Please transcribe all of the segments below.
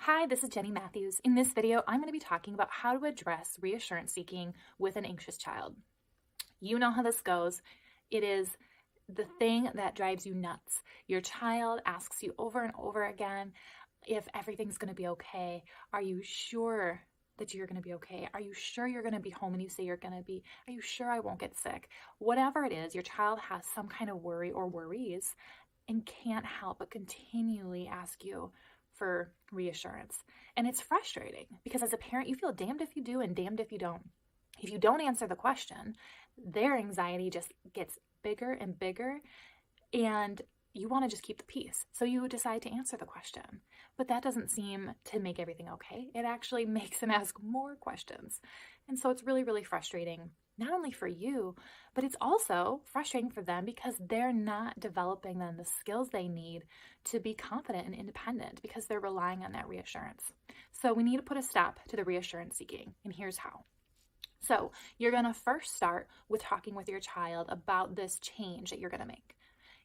Hi, this is Jenny Matthews. In this video, I'm going to be talking about how to address reassurance seeking with an anxious child. You know how this goes. It is the thing that drives you nuts. Your child asks you over and over again if everything's going to be okay. Are you sure that you're going to be okay? Are you sure you're going to be home when you say you're going to be? Are you sure I won't get sick? Whatever it is, your child has some kind of worry or worries and can't help but continually ask you for reassurance. And it's frustrating because as a parent, you feel damned if you do and damned if you don't. If you don't answer the question, their anxiety just gets bigger and bigger, and you want to just keep the peace. So you decide to answer the question. But that doesn't seem to make everything okay. It actually makes them ask more questions. And so it's really, really frustrating, not only for you, but it's also frustrating for them because they're not developing then the skills they need to be confident and independent because they're relying on that reassurance. So we need to put a stop to the reassurance seeking, and here's how. So you're going to first start with talking with your child about this change that you're going to make.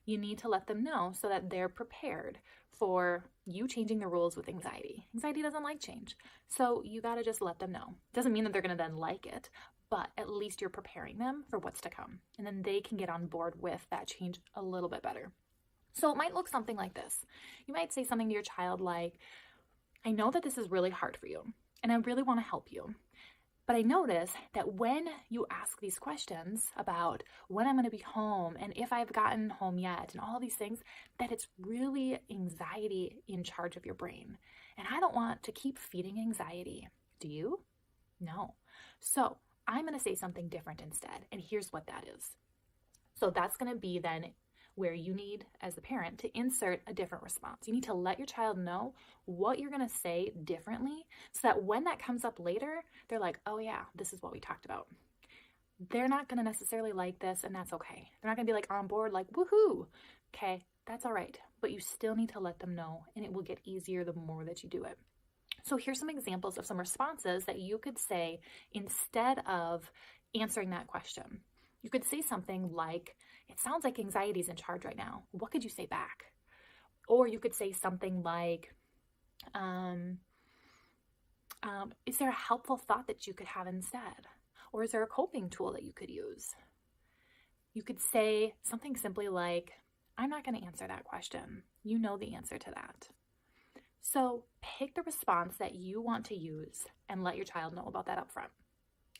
You need to let them know so that they're prepared for you changing the rules with anxiety. Anxiety doesn't like change. So you got to just let them know. Doesn't mean that they're going to then like it, but at least you're preparing them for what's to come. And then they can get on board with that change a little bit better. So it might look something like this. You might say something to your child like, I know that this is really hard for you, and I really want to help you. But I notice that when you ask these questions about when I'm going to be home and if I've gotten home yet and all these things, that it's really anxiety in charge of your brain. And I don't want to keep feeding anxiety. Do you? No. So I'm going to say something different instead. And here's what that is. So that's going to be then where you need, as the parent, to insert a different response. You need to let your child know what you're going to say differently so that when that comes up later, they're like, oh yeah, this is what we talked about. They're not going to necessarily like this, and that's okay. They're not going to be like on board, like, woohoo. Okay, that's all right. But you still need to let them know, and it will get easier the more that you do it. So here's some examples of some responses that you could say instead of answering that question. You could say something like, it sounds like anxiety is in charge right now. What could you say back? Or you could say something like, is there a helpful thought that you could have instead? Or is there a coping tool that you could use? You could say something simply like, I'm not going to answer that question. You know the answer to that. So pick the response that you want to use and let your child know about that up front.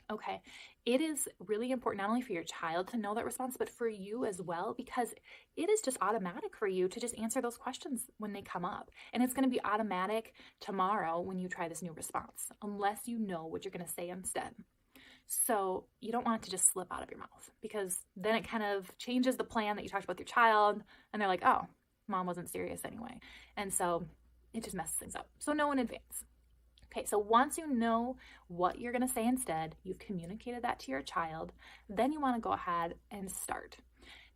Okay, it is really important not only for your child to know that response, but for you as well, because it is just automatic for you to just answer those questions when they come up. And it's going to be automatic tomorrow when you try this new response, unless you know what you're going to say instead. So you don't want it to just slip out of your mouth, because then it kind of changes the plan that you talked about with your child, and they're like, oh, mom wasn't serious anyway. And so it just messes things up. So know in advance. Okay, so once you know what you're going to say instead, you've communicated that to your child, then you want to go ahead and start.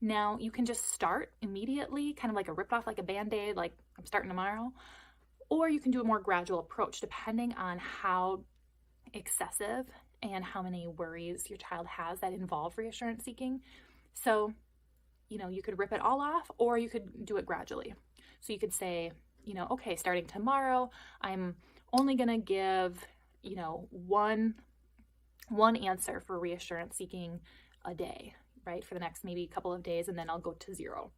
Now, you can just start immediately, kind of like a rip off like a Band-Aid, like I'm starting tomorrow, or you can do a more gradual approach depending on how excessive and how many worries your child has that involve reassurance seeking. So, you could rip it all off, or you could do it gradually. So you could say, okay, starting tomorrow, I'm only going to give, one answer for reassurance seeking a day, right? For the next maybe couple of days, and then I'll go to 0.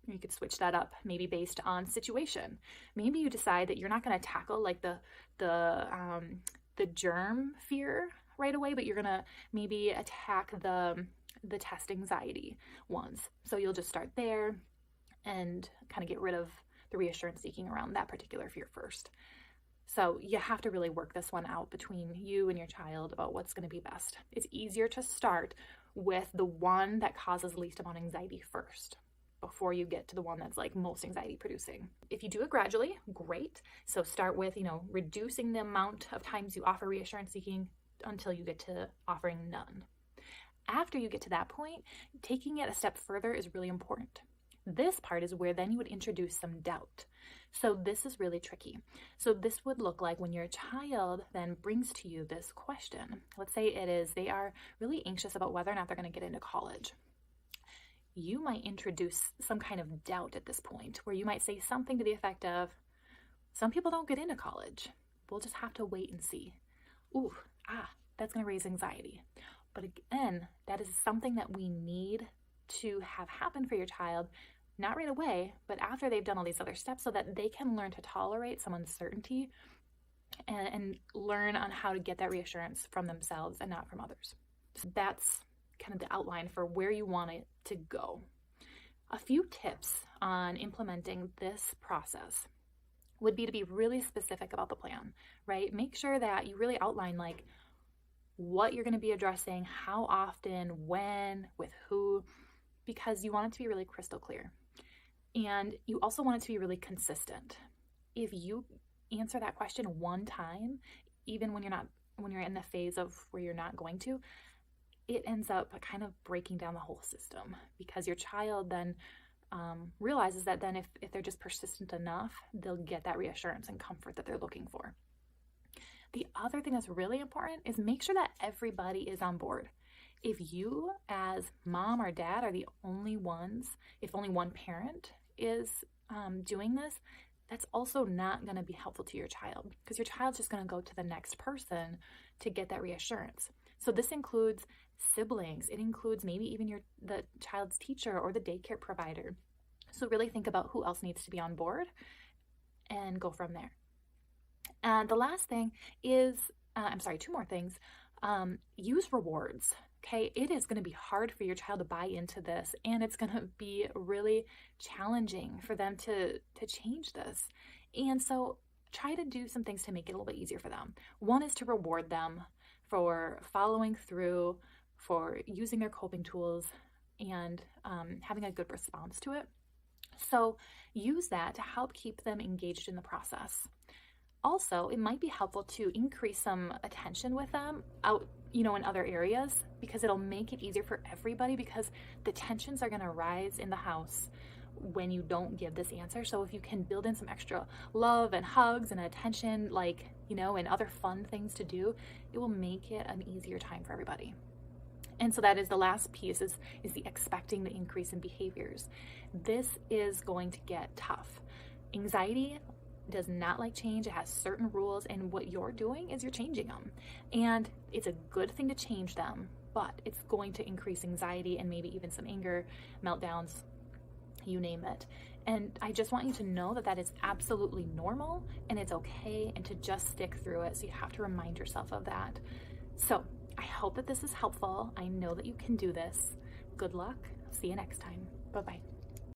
You could switch that up maybe based on situation. Maybe you decide that you're not going to tackle like the germ fear right away, but you're going to maybe attack the test anxiety ones. So you'll just start there and kind of get rid of the reassurance seeking around that particular fear first. So you have to really work this one out between you and your child about what's going to be best. It's easier to start with the one that causes least amount of anxiety first before you get to the one that's like most anxiety producing. If you do it gradually, great. So start with, reducing the amount of times you offer reassurance seeking until you get to offering none. After you get to that point, taking it a step further is really important. This part is where then you would introduce some doubt. So this is really tricky. So this would look like when your child then brings to you this question. Let's say it is they are really anxious about whether or not they're going to get into college. You might introduce some kind of doubt at this point, where you might say something to the effect of, Some people don't get into college. We'll just have to wait and see. That's going to raise anxiety. But again, that is something that we need to have happen for your child, not right away, but after they've done all these other steps, so that they can learn to tolerate some uncertainty and learn on how to get that reassurance from themselves and not from others. So that's kind of the outline for where you want it to go. A few tips on implementing this process would be to be really specific about the plan, right? Make sure that you really outline like what you're going to be addressing, how often, when, with who, because you want it to be really crystal clear. And you also want it to be really consistent. If you answer that question one time, even when you're in the phase of where you're not going to, it ends up kind of breaking down the whole system, because your child then realizes that then if they're just persistent enough, they'll get that reassurance and comfort that they're looking for. The other thing that's really important is make sure that everybody is on board. If you as mom or dad are the only ones, if only one parent is doing this, that's also not going to be helpful to your child, because your child's just going to go to the next person to get that reassurance. So this includes siblings. It includes maybe even the child's teacher or the daycare provider. So really think about who else needs to be on board and go from there. And the last thing is, two more things. Use rewards. Okay, it is going to be hard for your child to buy into this, and it's going to be really challenging for them to change this. And so try to do some things to make it a little bit easier for them. One is to reward them for following through, for using their coping tools, and having a good response to it. So use that to help keep them engaged in the process. Also, it might be helpful to increase some attention with them out, in other areas, because it'll make it easier for everybody, because the tensions are going to rise in the house when you don't give this answer. So if you can build in some extra love and hugs and attention, and other fun things to do, it will make it an easier time for everybody. And so that is the last piece, is the expecting the increase in behaviors. This is going to get tough. Anxiety does not like change. It has certain rules, and what you're doing is you're changing them. And it's a good thing to change them, but it's going to increase anxiety and maybe even some anger, meltdowns, you name it. And I just want you to know that is absolutely normal, and it's okay, and to just stick through it. So you have to remind yourself of that. So I hope that this is helpful. I know that you can do this. Good luck. See you next time. Bye-bye.